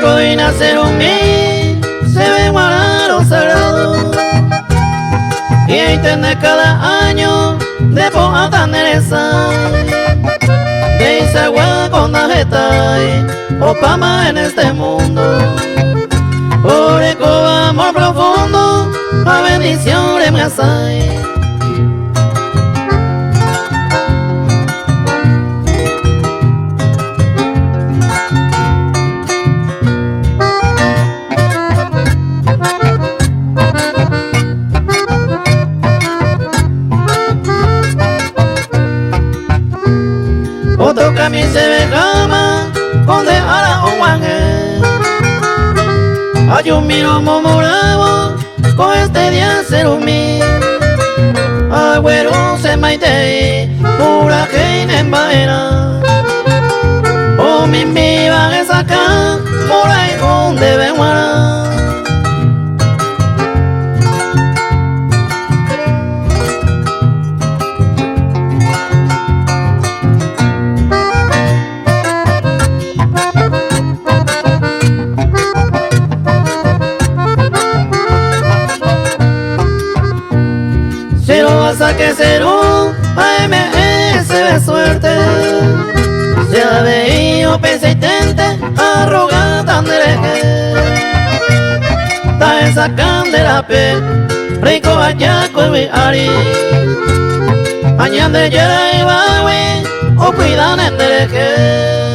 rico y nacer un mí se ve guardado sagrado y entender cada año de poa tan nereza de Isagua con Najetai o Pama en este mundo por eco amor profundo a bendición de Masai. Otro camino se ve jama con de ara o guangue. Hay un miro momorabo con este día ser un mi. Agüero se maite pura que en baena. O mi van a sacar por ahí donde ven guara. Hasta que ser un AMS de suerte se ha veído persistente arrogante andereje ta esa candela pe rico allá con ari añade yera y bawi o cuidan andereje.